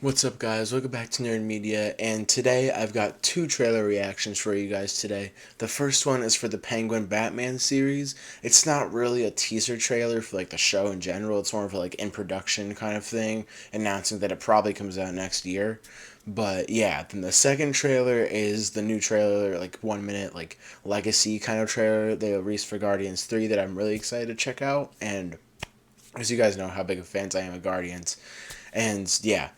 What's up, guys? Welcome back to Nerd Media, and today I've got two trailer reactions for you guys today. The first one is for the Penguin Batman series. It's not really a teaser trailer for like the show in general. It's more of a like in production kind of thing, announcing that it probably comes out next year. But yeah, then the second trailer is the new trailer, like 1 minute like legacy kind of trailer they released for Guardians 3 that I'm really excited to check out. And as you guys know how big of fans I am of Guardians. And yeah,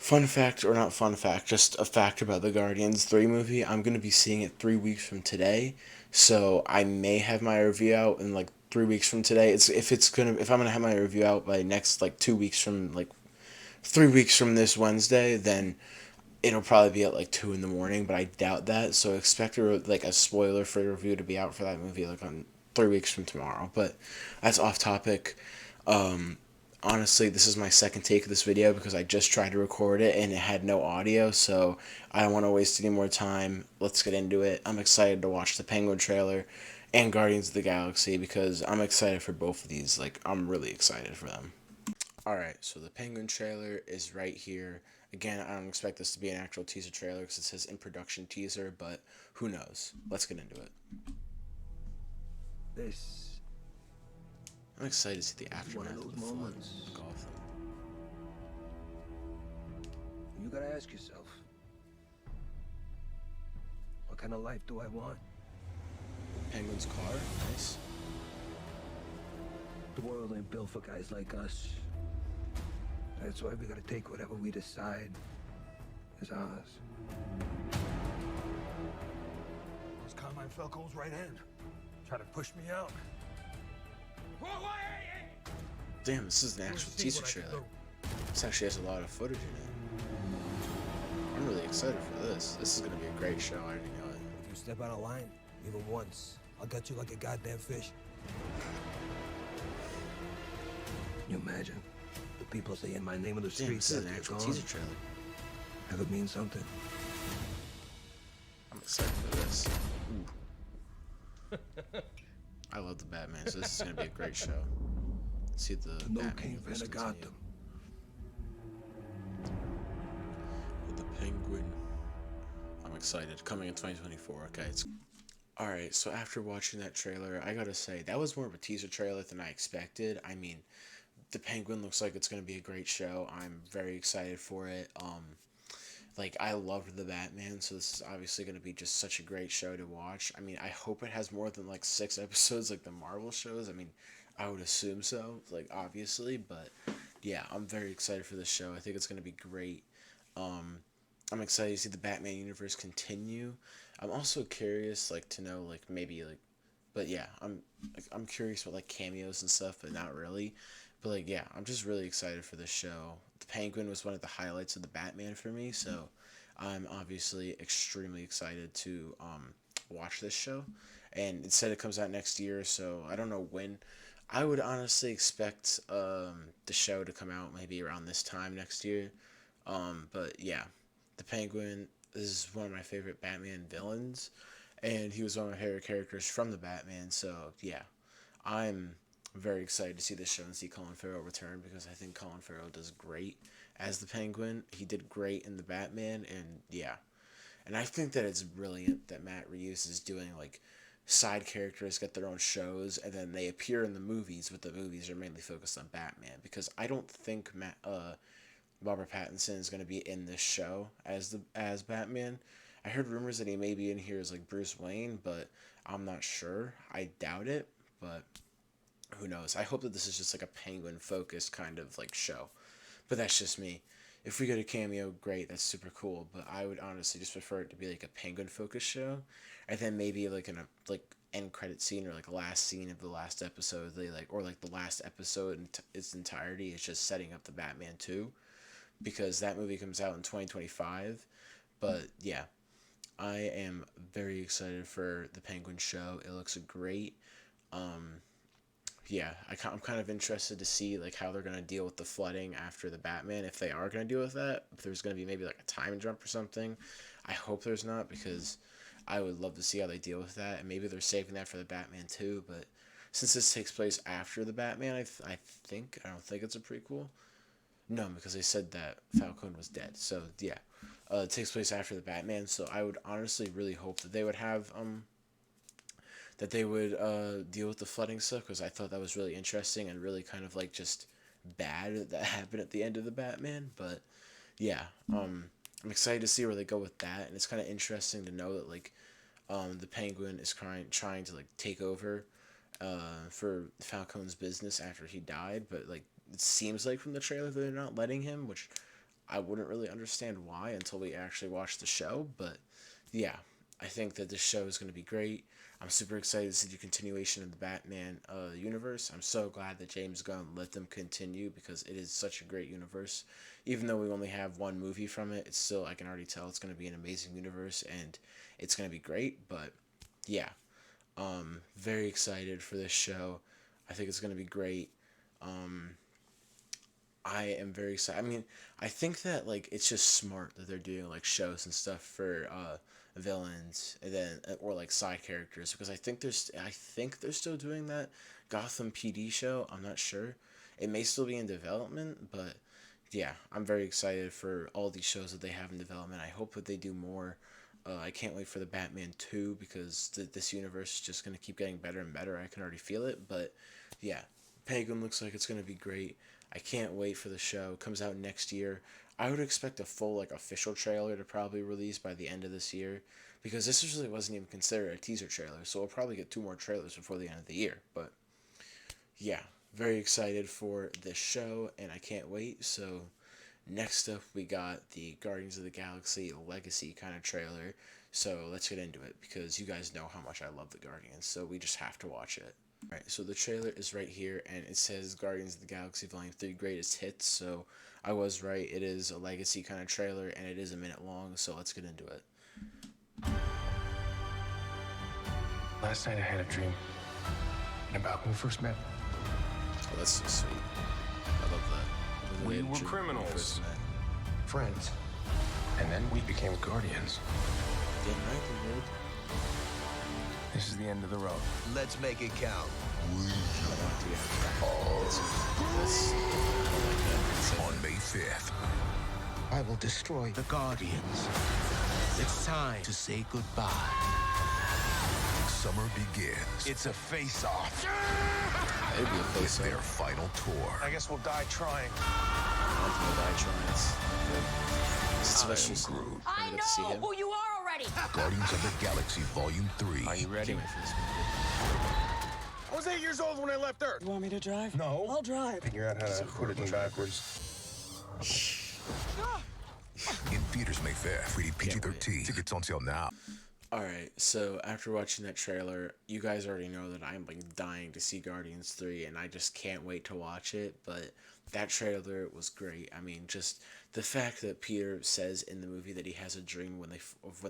fun fact, or not fun fact, just a fact about the Guardians 3 movie. I'm going to be seeing it 3 weeks from today. So I may have my review out in like 3 weeks from today. If I'm gonna have my review out by next like 2 weeks from like 3 weeks from this Wednesday, then it'll probably be at like 2 in the morning. But I doubt that. So expect like a spoiler for review to be out for that movie like on 3 weeks from tomorrow. But that's off topic. Um, Honestly, this is my second take of this video because I just tried to record it and it had no audio, so I don't want to waste any more time. Let's get into it. I'm excited to watch the Penguin trailer and Guardians of the Galaxy because I'm excited for both of these. Like, I'm really excited for them. Alright, so the Penguin trailer is right here. Again, I don't expect this to be an actual teaser trailer because it says in production teaser, but who knows? Let's get into it. This I'm excited to see the is one aftermath of of those the flood moments in Gotham. you gotta ask yourself, what kind of life do I want? Penguin's car, nice. The world ain't built for guys like us. That's why we gotta take whatever we decide is ours. Those Carmine Falco's right hand. Try to push me out. Whoa, hey, hey! Damn, this is an actual See teaser what I can trailer. do. This actually has a lot of footage in it. I'm really excited for this. This is gonna be a great show. I already know it. If you step out of line, even once, I'll gut you like a goddamn fish. Can you imagine? The people saying my name on the Damn, streets this is an after actual you're gone. teaser trailer. Have it mean something? I'm excited for this. Ooh. I love the Batman, so this is gonna be a great show. See the No Batman King universe Van continue. Gotham. With the Penguin. I'm excited. Coming in 2024. Okay. Alright, so after watching that trailer, I gotta say, that was more of a teaser trailer than I expected. I mean, the Penguin looks like it's gonna be a great show. I'm very excited for it. Like, I loved the Batman, so this is obviously gonna be just such a great show to watch. I mean, I hope it has more than like 6 episodes like the Marvel shows. I mean, I would assume so, like obviously, but yeah, I'm very excited for this show. I think it's gonna be great. Um, I'm excited to see the Batman universe continue. I'm also curious, like, to know, like, maybe, like, but yeah, I'm curious about like cameos and stuff, but not really. But like, yeah, I'm just really excited for this show. The Penguin was one of the highlights of the Batman for me, so I'm obviously extremely excited to watch this show. And it said it comes out next year, so I don't know when. I would honestly expect the show to come out maybe around this time next year. But yeah, the Penguin is one of my favorite Batman villains, and he was one of my favorite characters from the Batman. So yeah, I'm very excited to see this show and see Colin Farrell return because I think Colin Farrell does great as the Penguin. He did great in the Batman, and yeah, and I think that it's brilliant that Matt Reeves is doing like side characters get their own shows and then they appear in the movies, but the movies are mainly focused on Batman because I don't think Robert Pattinson is going to be in this show as Batman. I heard rumors that he may be in here as like Bruce Wayne, but I'm not sure. I doubt it, but who knows? I hope that this is just like a Penguin focused kind of like show. But that's just me. If we get a cameo, great, that's super cool. But I would honestly just prefer it to be like a Penguin focused show, and then maybe like in a like end credit scene or like last scene of the last episode, they like or like the last episode in its entirety is just setting up the Batman 2 because that movie comes out in 2025. But yeah, I am very excited for the Penguin show. It looks great. Um, yeah, I'm kind of interested to see like how they're gonna deal with the flooding after the Batman. If they are gonna deal with that, if there's gonna be maybe like a time jump or something. I hope there's not because I would love to see how they deal with that, and maybe they're saving that for the Batman too. But since this takes place after the Batman, I don't think it's a prequel. No, because they said that Falcone was dead. So yeah, it takes place after the Batman. So I would honestly really hope that they would have deal with the flooding stuff, because I thought that was really interesting and really kind of like just bad that happened at the end of the Batman. But yeah, I'm excited to see where they go with that, and it's kind of interesting to know that like the Penguin is trying to like take over for Falcone's business after he died, but like it seems like from the trailer that they're not letting him, which I wouldn't really understand why until we actually watch the show. But yeah, I think that this show is going to be great. I'm super excited to see the continuation of the Batman universe. I'm so glad that James Gunn let them continue, because it is such a great universe. Even though we only have one movie from it, it's still, I can already tell it's going to be an amazing universe, and it's going to be great. But yeah, very excited for this show. I think it's going to be great. I am very excited. I mean, I think that like it's just smart that they're doing like shows and stuff for villains, and then or like side characters, because I think they're still doing that Gotham PD show. I'm not sure. It may still be in development, but yeah, I'm very excited for all these shows that they have in development. I hope that they do more. I can't wait for the Batman 2, because this universe is just going to keep getting better and better. I can already feel it. But yeah, Penguin looks like it's going to be great. I can't wait for the show. It comes out next year. I would expect a full like official trailer to probably release by the end of this year, because this really wasn't even considered a teaser trailer. So we'll probably get 2 more trailers before the end of the year. But yeah, very excited for this show, and I can't wait. So next up, we got the Guardians of the Galaxy Legacy kind of trailer. So let's get into it, because you guys know how much I love the Guardians, so we just have to watch it. Alright, so the trailer is right here, and it says Guardians of the Galaxy Volume 3 Greatest Hits, so I was right. It is a Legacy kind of trailer, and it is a minute long, so let's get into it. Last night I had a dream about when we first met. Oh, that's so sweet. I love that. We were criminals. Friends. And then we became guardians. Getting right the road. This is the end of the road. Let's make it count. On May 5th, I will destroy the Guardians. It's time to say goodbye. summer begins It's a face-off. It'd be a with face their off. final tour. I guess we'll die trying. Especially soon. I get to see know him. who you are already. Guardians of the Galaxy Volume 3. Are you ready? Can't wait for this movie. I was 8 years old when I left Earth. You want me to drive? No. I'll drive. Figure out how to put it in backwards. In theaters May 5th. Rated PG-13. Tickets on sale now. Alright, so after watching that trailer, you guys already know that I'm like dying to see Guardians 3, and I just can't wait to watch it. But that trailer was great. I mean, just the fact that Peter says in the movie that he has a dream when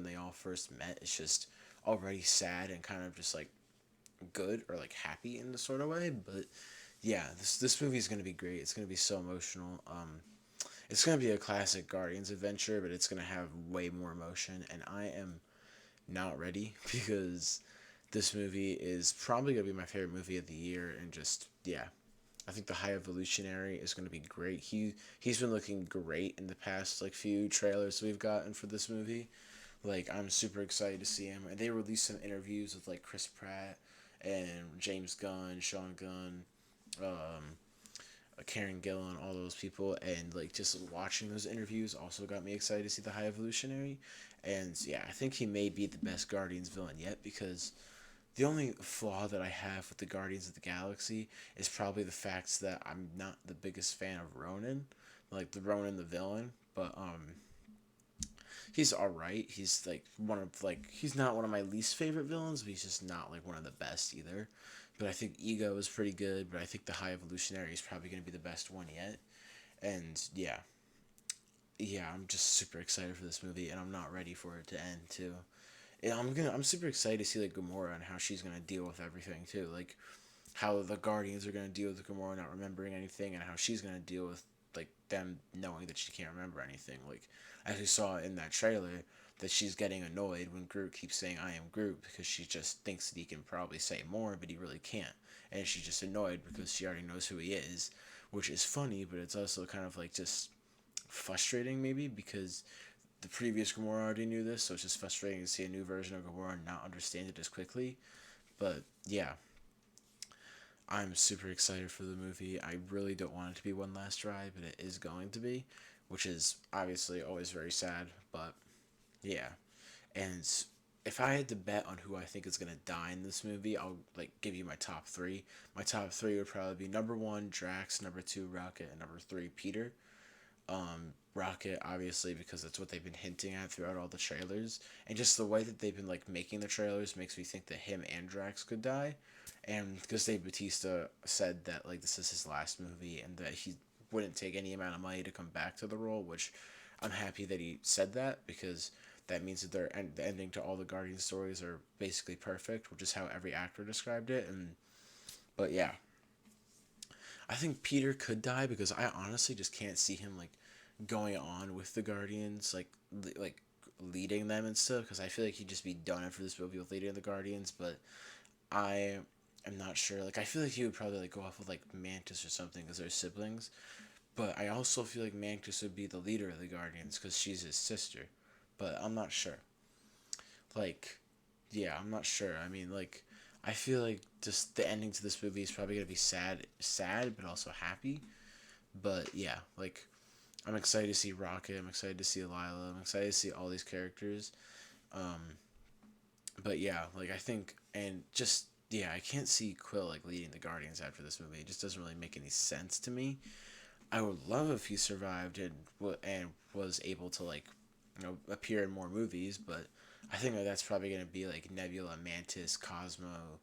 they all first met is just already sad and kind of just like good, or like happy in the sort of way. But yeah, this movie is gonna be great. It's gonna be so emotional. It's gonna be a classic Guardians adventure, but it's gonna have way more emotion, and I am not ready, because this movie is probably gonna be my favorite movie of the year. And just yeah, I think the High Evolutionary is gonna be great. He's been looking great in the past like few trailers we've gotten for this movie. Like, I'm super excited to see him. And they released some interviews with like Chris Pratt and James Gunn, Sean Gunn, Karen Gillan, all those people, and like just watching those interviews also got me excited to see the High Evolutionary. And yeah, I think he may be the best Guardians villain yet, because the only flaw that I have with the Guardians of the Galaxy is probably the fact that I'm not the biggest fan of Ronan, like the Ronan the villain. But he's alright. He's like he's not one of my least favorite villains, but he's just not like one of the best either. But I think Ego is pretty good, but I think the High Evolutionary is probably going to be the best one yet. And yeah, I'm just super excited for this movie, and I'm not ready for it to end too. And I'm super excited to see like Gamora and how she's gonna deal with everything too, like how the Guardians are gonna deal with Gamora not remembering anything, and how she's gonna deal with like them knowing that she can't remember anything. Like, as we saw in that trailer, that she's getting annoyed when Groot keeps saying "I am Groot," because she just thinks that he can probably say more, but he really can't, and she's just annoyed because she already knows who he is. which is funny, but it's also kind of like just frustrating maybe because the previous Gamora already knew this, so it's just frustrating to see a new version of Gamora and not understand it as quickly. But yeah, I'm super excited for the movie. I really don't want it to be one last ride, but it is going to be, which is obviously always very sad. But yeah, and if I had to bet on who I think is gonna die in this movie, I'll like give you my top three. My top three would probably be number one Drax, number two Rocket, and number three Peter. Rocket obviously because that's what they've been hinting at throughout all the trailers, and just the way that they've been like making the trailers makes me think that him and Drax could die, and because Dave Bautista said that like this is his last movie and that he wouldn't take any amount of money to come back to the role, which I'm happy that he said that because that means that the ending to all the Guardian stories are basically perfect, which is how every actor described it. And but yeah, I think Peter could die because I honestly just can't see him like going on with the Guardians, like leading them and stuff. Because I feel like he'd just be done after this movie with leading the Guardians. But I am not sure. Like I feel like he would probably like go off with like Mantis or something because they're siblings. But I also feel like Mantis would be the leader of the Guardians because she's his sister. But I'm not sure. Like, yeah, I'm not sure. I mean, like, I feel like just the ending to this movie is probably gonna be sad, but also happy. But yeah, like, I'm excited to see Rocket. I'm excited to see Lila. I'm excited to see all these characters. Um, but yeah, like I think, and just yeah, I can't see Quill like leading the Guardians after this movie. It just doesn't really make any sense to me. I would love if he survived and was able to like, appear in more movies. But I think that that's probably gonna be like Nebula, Mantis, Cosmo,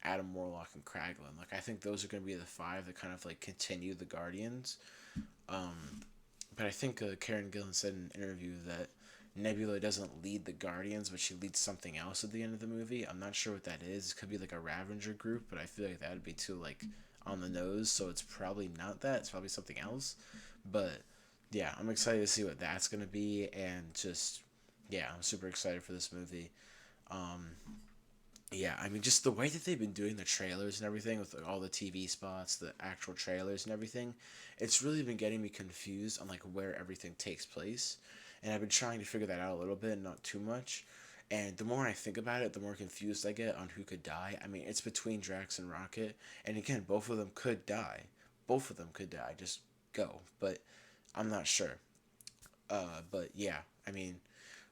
Adam Warlock, and Kraglin. Like I think those are gonna be the five that kind of like continue the Guardians. But I think Karen Gillan said in an interview that Nebula doesn't lead the Guardians, but she leads something else at the end of the movie. I'm not sure what that is. It could be like a Ravager group, but I feel like that would be too like on the nose, so it's probably not that. It's probably something else. But yeah, I'm excited to see what that's gonna be, and just yeah, I'm super excited for this movie. Um, yeah, I mean, just the way that they've been doing the trailers and everything with like, all the TV spots, the actual trailers and everything, it's really been getting me confused on like where everything takes place, and I've been trying to figure that out a little bit, not too much. And the more I think about it, the more confused I get on who could die. I mean, it's between Drax and Rocket, and again, both of them could die. Both of them could die. Just go, but I'm not sure. But yeah, I mean,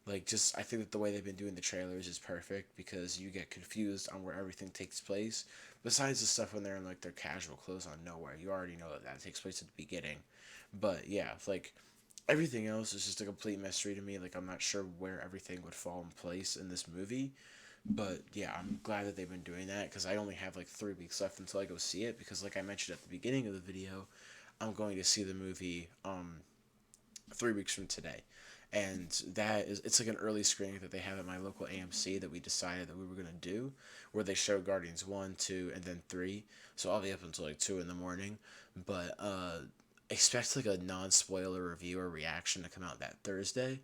like, just I think that the way they've been doing the trailers is perfect because you get confused on where everything takes place. Besides the stuff when they're in like their casual clothes on nowhere, you already know that that takes place at the beginning. But yeah, like everything else is just a complete mystery to me. Like I'm not sure where everything would fall in place in this movie. But yeah, I'm glad that they've been doing that because I only have like 3 weeks left until I go see it. Because like I mentioned at the beginning of the video, I'm going to see the movie 3 weeks from today, and that is it's like an early screening that they have at my local AMC that we decided that we were gonna do, where they show Guardians 1, 2, and then 3. So I'll be up until like 2 in the morning, but expect like a non-spoiler review or reaction to come out that Thursday.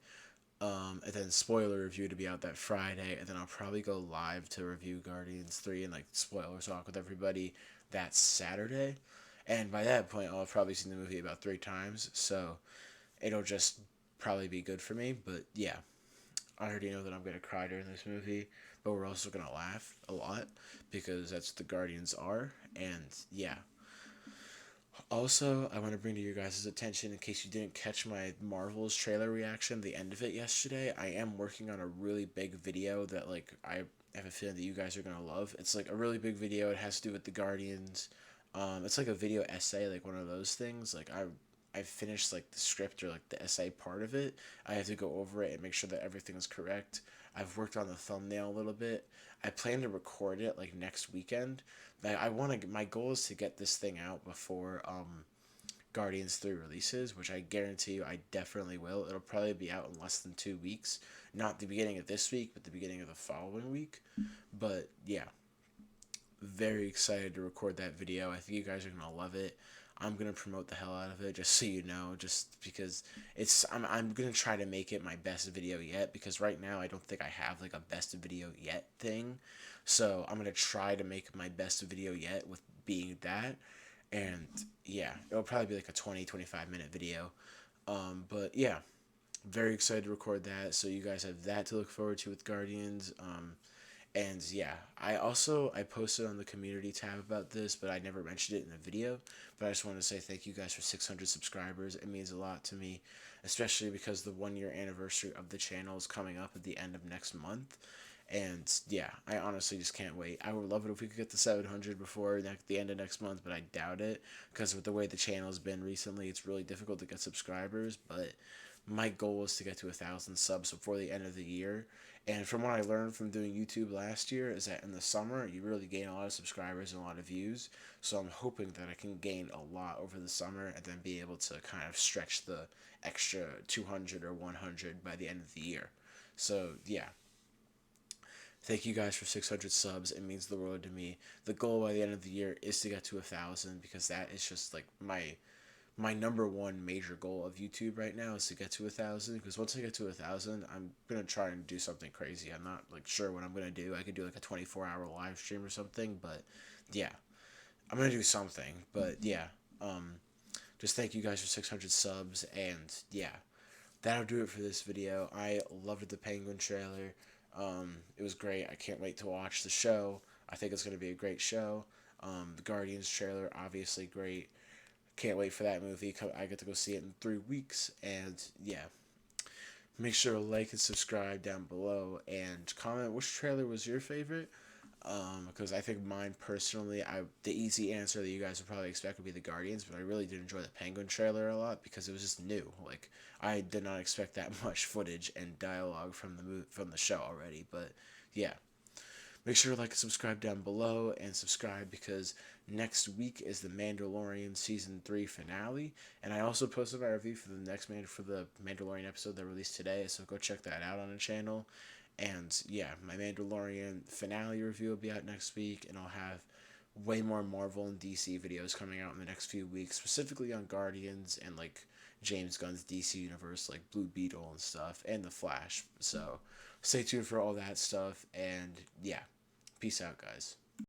And then spoiler review to be out that Friday, and then I'll probably go live to review Guardians 3 and like spoiler talk with everybody that Saturday. And by that point, I'll have probably seen the movie about 3 times, so it'll just probably be good for me. But yeah, I already know that I'm gonna cry during this movie, but we're also gonna laugh a lot because that's what the Guardians are. And yeah, also I want to bring to your guys' attention in case you didn't catch my Marvel's trailer reaction, the end of it yesterday. I am working on a really big video that like I have a feeling that you guys are gonna love. It's like a really big video. It has to do with the Guardians. It's like a video essay, like one of those things. Like I finished like the script or like the essay part of it. I have to go over it and make sure that everything is correct. I've worked on the thumbnail a little bit. I plan to record it like next weekend. I want to. My goal is to get this thing out before Guardians 3 releases, which I guarantee you I definitely will. It'll probably be out in less than 2 weeks. Not the beginning of this week, but the beginning of the following week. But yeah, very excited to record that video. I think you guys are gonna love it. I'm gonna promote the hell out of it, just so you know, just because I'm gonna try to make it my best video yet, because right now I don't think I have like a best video yet thing. So I'm gonna try to make my best video yet with being that. And yeah, it'll probably be like a 25 minute video. But yeah, very excited to record that. So you guys have that to look forward to with Guardians. And yeah, I posted on the community tab about this, but I never mentioned it in the video. But I just want to say thank you guys for 600 subscribers. It means a lot to me, especially because the 1 year anniversary of the channel is coming up at the end of next month. And yeah, I honestly just can't wait. I would love it if we could get to 700 before the end of next month, but I doubt it because with the way the channel's been recently, it's really difficult to get subscribers. But my goal is to get to 1,000 subs before the end of the year. And from what I learned from doing YouTube last year is that in the summer you really gain a lot of subscribers and a lot of views. So I'm hoping that I can gain a lot over the summer and then be able to kind of stretch the extra 200 or 100 by the end of the year. So yeah, thank you guys for 600 subs. It means the world to me. The goal by the end of the year is to get to 1,000 because that is just like my number one major goal of YouTube right now is to get to 1,000. Because once I get to 1,000, I'm gonna try and do something crazy. I'm not like sure what I'm gonna do. I could do like a 24-hour live stream or something. But yeah, I'm gonna do something. But yeah, just thank you guys for 600 subs. And yeah, that'll do it for this video. I loved the Penguin trailer. It was great. I can't wait to watch the show. I think it's going to be a great show. The Guardians trailer, obviously great. Can't wait for that movie. I get to go see it in 3 weeks. And yeah, make sure to like and subscribe down below and comment which trailer was your favorite. Because I think mine personally, the easy answer that you guys would probably expect would be the Guardians, but I really did enjoy the Penguin trailer a lot because it was just new. Like I did not expect that much footage and dialogue from the show already. But yeah, make sure to like and subscribe down below and subscribe because next week is the Mandalorian season 3 finale, and I also posted my review for the Mandalorian episode that released today. So go check that out on the channel. And yeah, my Mandalorian finale review will be out next week, and I'll have way more Marvel and DC videos coming out in the next few weeks, specifically on Guardians and like James Gunn's DC universe, like Blue Beetle and stuff, and The Flash. So stay tuned for all that stuff, and yeah, peace out, guys.